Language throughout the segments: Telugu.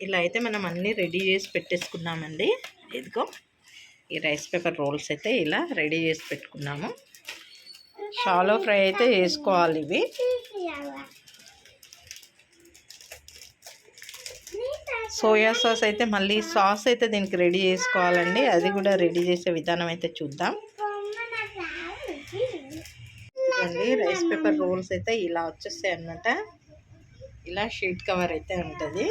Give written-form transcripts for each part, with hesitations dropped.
ఇలా అయితే మనం అన్నీ రెడీ చేసి పెట్టేసుకున్నామండి. ఇదిగో ఈ రైస్ పేపర్ రోల్స్ అయితే ఇలా రెడీ చేసి పెట్టుకున్నాము. షాలో ఫ్రై అయితే చేసుకోవాలి. ఇవి సోయా సాస్ అయితే మళ్ళీ సాస్ అయితే దీనికి రెడీ చేసుకోవాలండి. అది కూడా రెడీ చేసే విధానం అయితే చూద్దాం అండి. రైస్ పేపర్ రోల్స్ అయితే ఇలా వచ్చేస్తాయి అన్నమాట. ఇలా షీట్ కవర్ అయితే ఉంటుంది.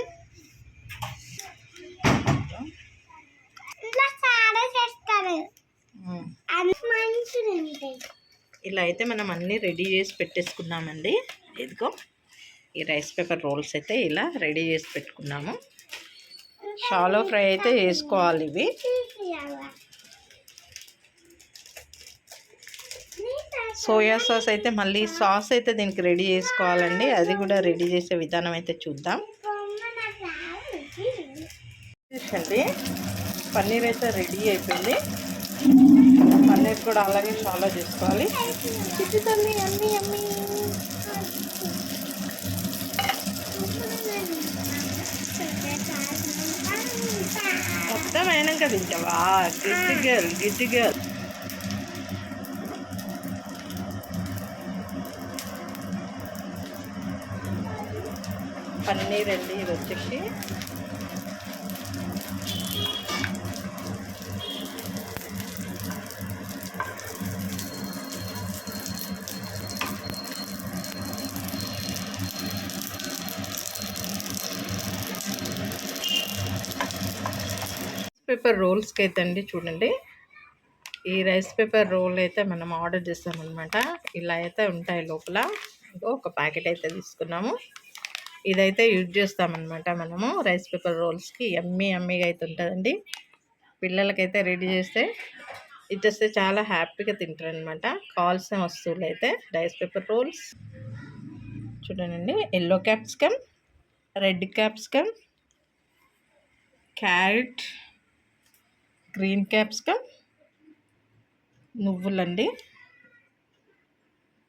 ఇలా అయితే మనం అన్నీ రెడీ చేసి పెట్టేసుకున్నామండి. ఇదిగో ఈ రైస్ పేపర్ రోల్స్ అయితే ఇలా రెడీ చేసి పెట్టుకున్నాము. షాలో ఫ్రై అయితే చేసుకోవాలి. ఇవి సోయా సాస్ అయితే మళ్ళీ సాస్ అయితే దీనికి రెడీ చేసుకోవాలండి. అది కూడా రెడీ చేసే విధానం అయితే చూద్దాం అండి. పన్నీర్ అయితే రెడీ అయిపోయింది. పన్నీర్ కూడా అలాగే షాలో చేసుకోవాలి. అన్నీ మొత్తం అయినాక తింటావా? గిడ్డి గర్ల్ పన్నీర్ అండి. ఇది వచ్చేసి పేపర్ రోల్స్కి అయితే అండి చూడండి. ఈ రైస్ పేపర్ రోల్ అయితే మనం ఆర్డర్ చేస్తామన్నమాట. ఇలా అయితే ఉంటాయి లోపల. ఒక ప్యాకెట్ అయితే తీసుకున్నాము. ఇదైతే యూజ్ చేస్తామన్నమాట మనము రైస్ పేపర్ రోల్స్కి. యమ్మీగా అయితే ఉంటుందండి. పిల్లలకైతే రెడీ చేస్తే ఇచ్చేస్తే చాలా హ్యాపీగా తింటారనమాట. కావాల్సిన వస్తువులు అయితే రైస్ పేపర్ రోల్స్ చూడండి. Yellow capsicum, red capsicum, carrot, green capsicum, నువ్వులండి,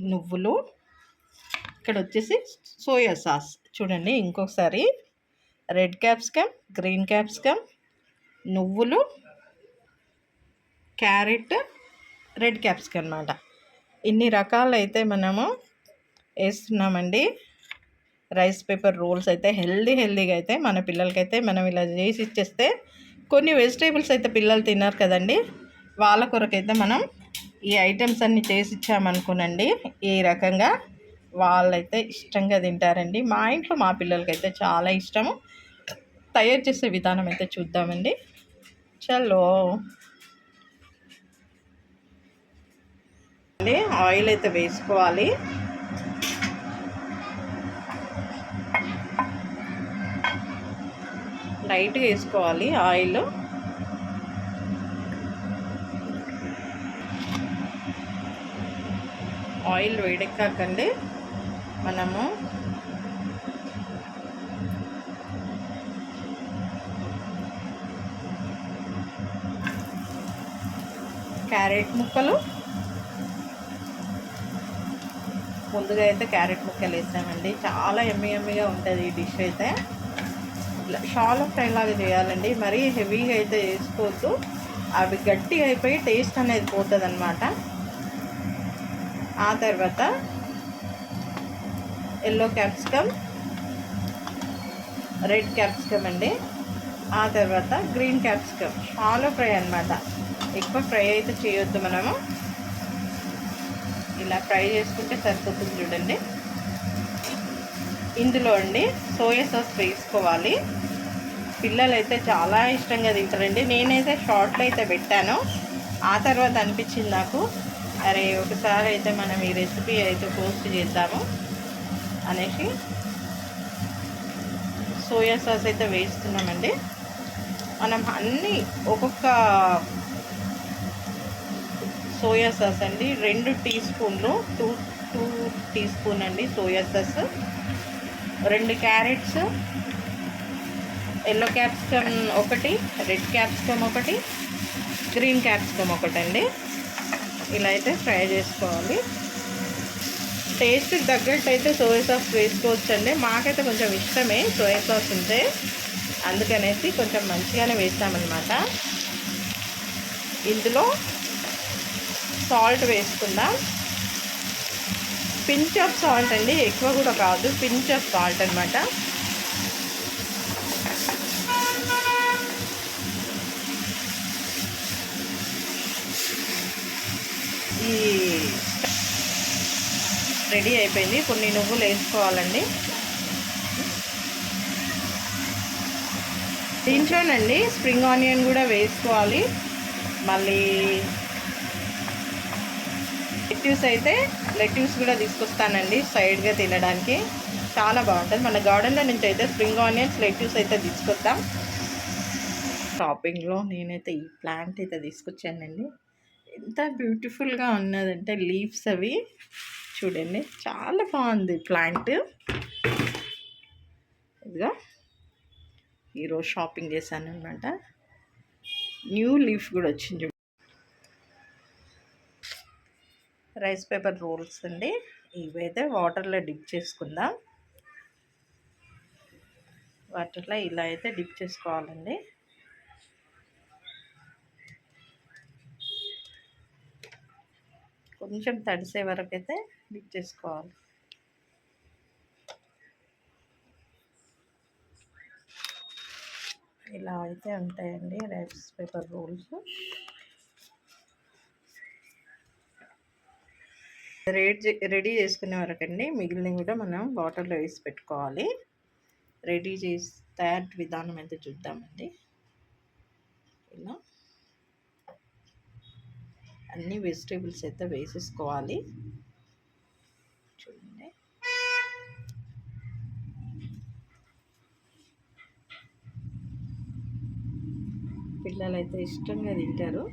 నువ్వులు. ఇక్కడ వచ్చేసి సోయా సాస్ చూడండి. ఇంకొకసారి రెడ్ క్యాప్సికమ్, గ్రీన్ క్యాప్సికమ్, నువ్వులు, క్యారెట్, రెడ్ క్యాప్సికమ్ అన్నమాట. ఇన్ని రకాలైతే మనము వేస్తున్నామండి. రైస్ పేపర్ రోల్స్ అయితే హెల్దీగా అయితే మన పిల్లలకైతే మనం ఇలా చేసి ఇచ్చేస్తే, కొన్ని వెజిటేబుల్స్ అయితే పిల్లలు తిన్నారు కదండి, వాళ్ళ కొరకైతే మనం ఈ ఐటమ్స్ అన్నీ చేసి ఇచ్చామనుకోనండి, ఈ రకంగా వాళ్ళైతే ఇష్టంగా తింటారండి. మా ఇంట్లో మా పిల్లలకైతే చాలా ఇష్టము. తయారు చేసే విధానం అయితే చూద్దామండి. చలో ఆయిల్ అయితే వేసుకోవాలి. లైట్గా వేసుకోవాలి ఆయిల్. ఆయిల్ వేడెక్కాకండి మనము క్యారెట్ ముక్కలు, ముందుగా అయితే క్యారెట్ ముక్కలు వేసామండి. చాలా యమ్మీగా ఉంటుంది ఈ డిష్ అయితే. షాలో ఫ్రై లాగా చేయాలండి, మరీ హెవీగా అయితే వేసుకోవద్దు. అవి గట్టిగా అయిపోయి టేస్ట్ అనేది పోతుంది అన్నమాట. ఆ తర్వాత ఎల్లో క్యాప్సికమ్, రెడ్ క్యాప్సికమ్ అండి. ఆ తర్వాత గ్రీన్ క్యాప్సికమ్. షాలో ఫ్రై అన్నమాట. ఎక్కువ ఫ్రై అయితే చేయొద్దు మనము. ఇలా ఫ్రై చేసుకుంటే సరిపోతుంది చూడండి. ఇందులో అండి సోయా సాస్ వేసుకోవాలి. పిల్లలు అయితే చాలా ఇష్టంగా తింటారండి. నేనైతే షార్ట్లో అయితే పెట్టాను. ఆ తర్వాత అనిపించింది నాకు, అరే ఒకసారి అయితే మనం ఈ రెసిపీ అయితే పోస్ట్ చేద్దాము అనేసి సోయా సాస్ అయితే వేస్తున్నామండి. మనం అన్నీ ఒక్కొక్క సోయా సాస్ అండి 2 టీ స్పూన్లు, 2 టీ స్పూన్ అండి soya sauce, 2 carrots, yellow capsicum 1, red capsicum 1, green capsicum 1 అండి. ఇలా అయితే ఫ్రై చేసుకోవాలి. టేస్ట్కి తగ్గట్టు అయితే సోయా సాస్ వేసుకోవచ్చండి. మాకైతే కొంచెం ఇష్టమే సోయా సాస్ ఉంటే, అందుకనేసి కొంచెం మంచిగానే వేస్తామన్నమాట. ఇందులో సాల్ట్ వేసుకుందాం. పించ్ ఆఫ్ సాల్ట్ అండి, ఎక్కువ కూడా కాదు, పించ్ ఆఫ్ సాల్ట్ అనమాట. ఈ రెడీ అయిపోయింది. కొన్ని నువ్వులు వేసుకోవాలండి దీంట్లోనండి. స్ప్రింగ్ ఆనియన్ కూడా వేసుకోవాలి. మళ్ళీ లెట్యూస్ కూడా తీసుకొస్తానండి సైడ్గా తినడానికి. చాలా బాగుంటుంది. మన గార్డెన్లో నుంచి అయితే స్ప్రింగ్ ఆనియన్స్, లెట్యూస్ అయితే తీసుకొద్దాం. షాపింగ్లో నేనైతే ఈ ప్లాంట్ అయితే తీసుకొచ్చానండి. ఎంత బ్యూటిఫుల్గా ఉన్నదంటే లీవ్స్ అవి చూడండి, చాలా బాగుంది ప్లాంట్. ఇదిగా ఈరోజు షాపింగ్ చేశాను అనమాట. న్యూ లీఫ్ కూడా వచ్చింది. రైస్ పేపర్ రోల్స్ అండి, ఇవైతే వాటర్లో డిప్ చేసుకుందాం. వాటర్లో ఇలా అయితే డిప్ చేసుకోవాలండి. కొంచెం తడిసే వరకు అయితే డిప్ చేసుకోవాలి. ఇలా అయితే ఉంటాయండి రైస్ పేపర్ రోల్స్. రెడీ చేసుకునే వరకండి మిగిలినవి కూడా మనం వాటర్లో వేసి పెట్టుకోవాలి. రెడీ చేసి తయారు విధానం అయితే చూద్దామండి. ఇలా అన్ని వెజిటేబుల్స్ అయితే వేసేసుకోవాలి. చూడండి, పిల్లలు అయితే ఇష్టంగా తింటారు.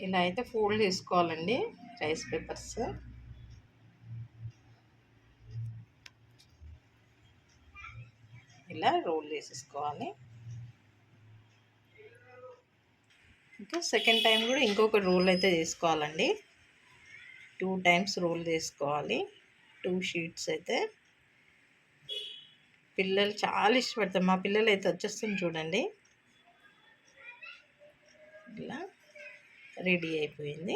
ఇలా అయితే ఫోల్డ్ చేసుకోవాలండి రైస్ పేపర్స్. ఇలా రోల్ చేసేసుకోవాలి. ఇంకా సెకండ్ టైం కూడా ఇంకొక రోల్ అయితే చేసుకోవాలండి. 2 టైమ్స్ రోల్ చేసుకోవాలి. 2 షీట్స్ అయితే పిల్లలు చాలా ఇష్టపడతారు. మా పిల్లలు అయితే వచ్చేస్తుంది చూడండి. ఇలా రెడీ అయిపోయింది.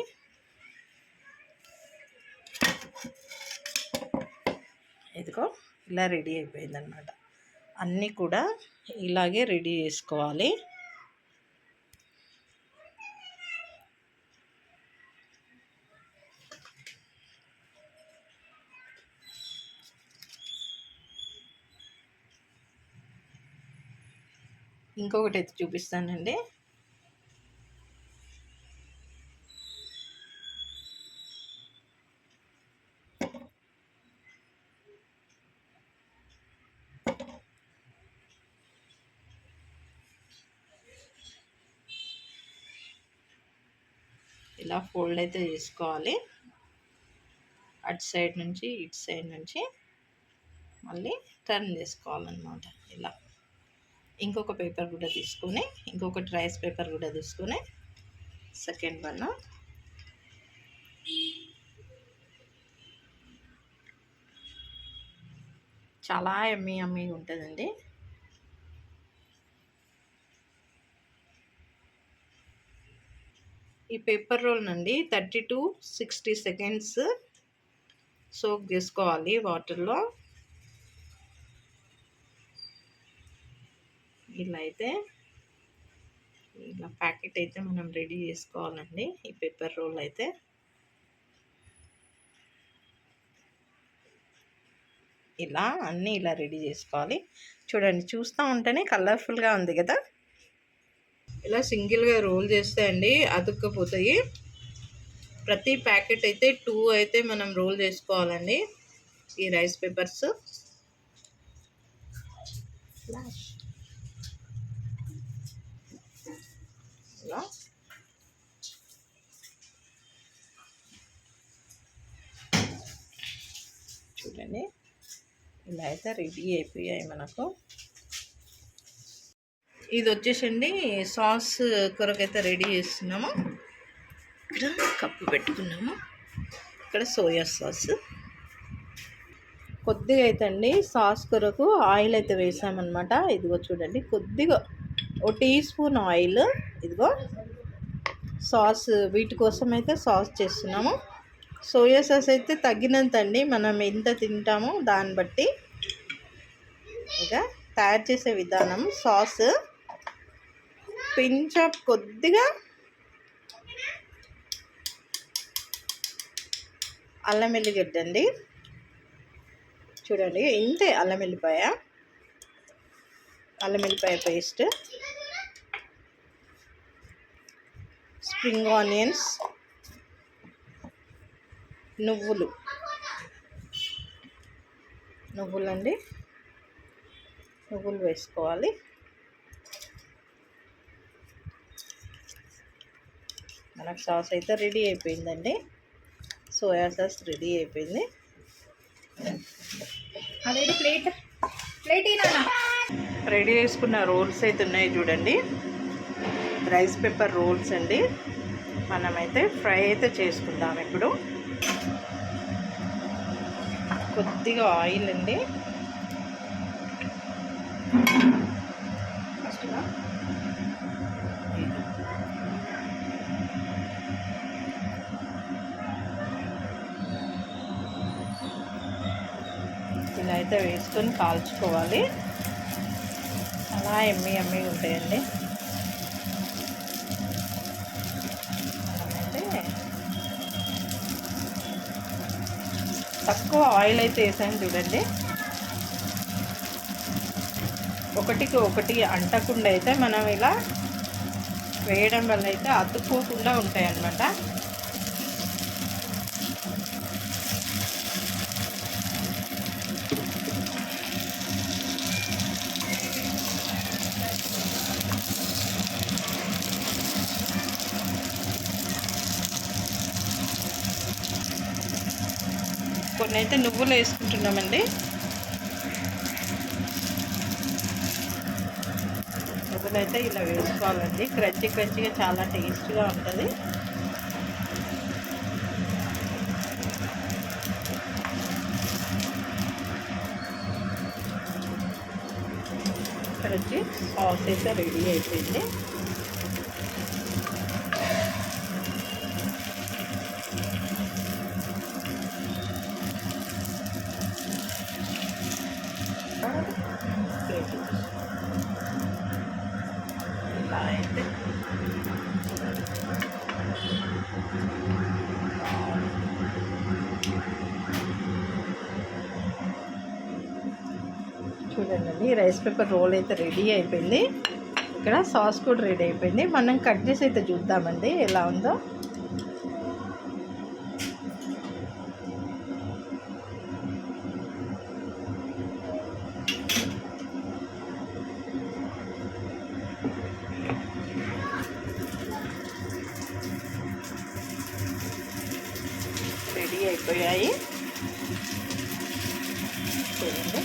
ఇదిగో ఇలా రెడీ అయిపోయింది అన్నమాట. అన్నీ కూడా ఇలాగే రెడీ చేసుకోవాలి. ఇంకొకటి అయితే చూపిస్తానండి. ఇలా ఫోల్డ్ అయితే చేసుకోవాలి. అటు సైడ్ నుంచి ఇటు సైడ్ నుంచి మళ్ళీ టర్న్ చేసుకోవాలన్నమాట. ఇలా ఇంకొక పేపర్ కూడా తీసుకొని, ఇంకొకటి రైస్ పేపర్ కూడా తీసుకొని సెకండ్ వన్ చాలా యమ్మీగా ఉంటుందండి. ఈ పేపర్ రోల్ నుండి 30 to 60 సెకండ్స్ సోక్ చేసుకోవాలి వాటర్లో. ఇలా అయితే ఇలా ప్యాకెట్ అయితే మనం రెడీ చేసుకోవాలండి. ఈ పేపర్ రోల్ అయితే ఇలా అన్నీ ఇలా రెడీ చేసుకోవాలి. చూడండి, చూస్తూ ఉంటేనే కలర్ఫుల్గా ఉంది కదా. ఇలా సింగిల్గా రోల్ చేస్తే అండి అతుక్కపోతాయి. ప్రతి ప్యాకెట్ అయితే 2 అయితే మనం రోల్ చేసుకోవాలండి ఈ రైస్ పేపర్స్. ఇలా చూడండి, ఇలా ఇలా అయితే రెడీ అయిపోయాయి మనకు. ఇది వచ్చేసండి సాస్ కొరకైతే రెడీ చేస్తున్నాము. ఇక్కడ కప్పు పెట్టుకున్నాము. ఇక్కడ సోయా సాస్ కొద్దిగా అయితే అండి సాస్ కొరకు ఆయిల్ అయితే వేసామన్నమాట. ఇదిగో చూడండి, కొద్దిగా ఓ టీ స్పూన్ ఆయిల్. ఇదిగో సాస్, వీటి కోసం అయితే సాస్ చేస్తున్నాము. సోయా సాస్ అయితే తగినంత అండి, మనం ఎంత తింటామో దాన్ని బట్టి. ఇంకా తయారు చేసే విధానం, సాస్ పించప్ కొద్దిగా అల్లం వెల్లిగడ్డ అండి, చూడండి ఇంతే. అల్లం వెల్లిపాయ పేస్ట్, స్ప్రింగ్ ఆనియన్స్, నువ్వులండి, నువ్వులు వేసుకోవాలి. మనకు సాస్ అయితే రెడీ అయిపోయిందండి. సోయా సాస్ రెడీ అయిపోయింది. అదేది ప్లేట్ రెడీ చేసుకున్న రోల్స్ అయితే ఉన్నాయి చూడండి, రైస్ పేపర్ రోల్స్ అండి. మనమైతే ఫ్రై అయితే చేసుకుందాం. ఇప్పుడు కొద్దిగా ఆయిల్ అండి, ఇలా అయితే వేసుకొని కాల్చుకోవాలి. అలా ఎమ్మి ఉంటాయండి. మనమైతే తక్కువ ఆయిల్ అయితే వేసాను చూడండి, ఒకటికి ఒకటి అంటకుండా అయితే మనం ఇలా వేయడం వల్ల అయితే అతుక్కోకుండా ఉంటాయి అన్నమాట. కొన్ని అయితే నువ్వులు వేసుకుంటున్నామండి. నువ్వులు అయితే ఇలా వేసుకోవాలండి, క్రంచీగా చాలా టేస్ట్గా ఉంటుంది. ఇక్కడ వచ్చి సాస్ అయితే రెడీ అయిపోయింది. ఇలా అయితే చూడండి, రైస్ పేపర్ రోల్ అయితే రెడీ అయిపోయింది. ఇక్కడ సాస్ కూడా రెడీ అయిపోయింది. మనం కట్ చేసి అయితే చూద్దామండి ఎలా ఉందో. రెడీ అయిపోయాయి చూడండి.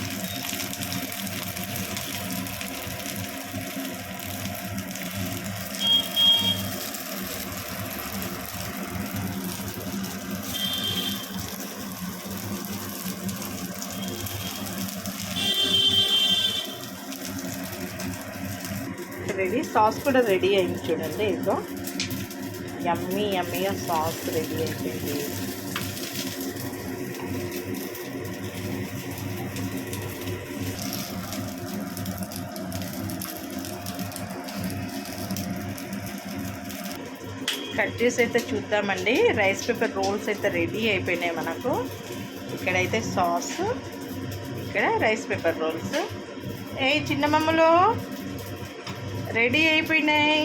రెడీ, సాస్ కూడా రెడీ అయింది చూడండి. ఇదిగో యమ్మీగా సాస్ రెడీ అయిపోయింది. కట్ చేసి అయితే చూద్దామండి. రైస్ పేపర్ రోల్స్ అయితే రెడీ అయిపోయినాయి మనకు. ఇక్కడైతే సాస్, ఇక్కడ రైస్ పేపర్ రోల్స్. చిన్న మమ్మలో రెడీ అయిపోయినాయి.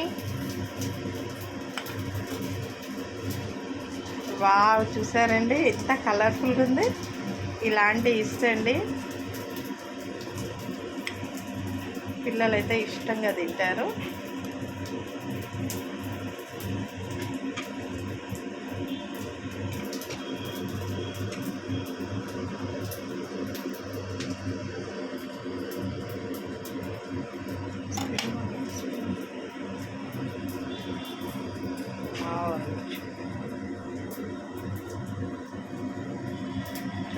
వావ్, చూసారండి ఎంత కలర్ఫుల్గా ఉంది. ఇలాంటి ఇష్టండి, పిల్లలైతే ఇష్టంగా తింటారు.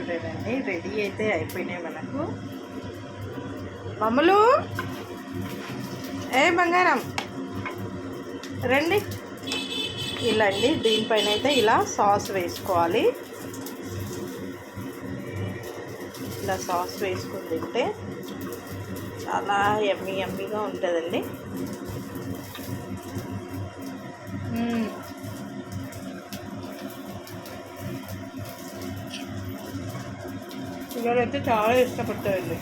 చూడండి రెడీ అయితే అయిపోయినాయి మనకు. మమ్మలు ఏ బంగారం రండి. ఇలా అండి, దీనిపైన అయితే ఇలా సాస్ వేసుకోవాలి. ఇలా సాస్ వేసుకుని తింటే చాలా యమ్మీగా ఉంటుందండి. పిల్లలు అయితే చాలా ఇష్టపడతారండి.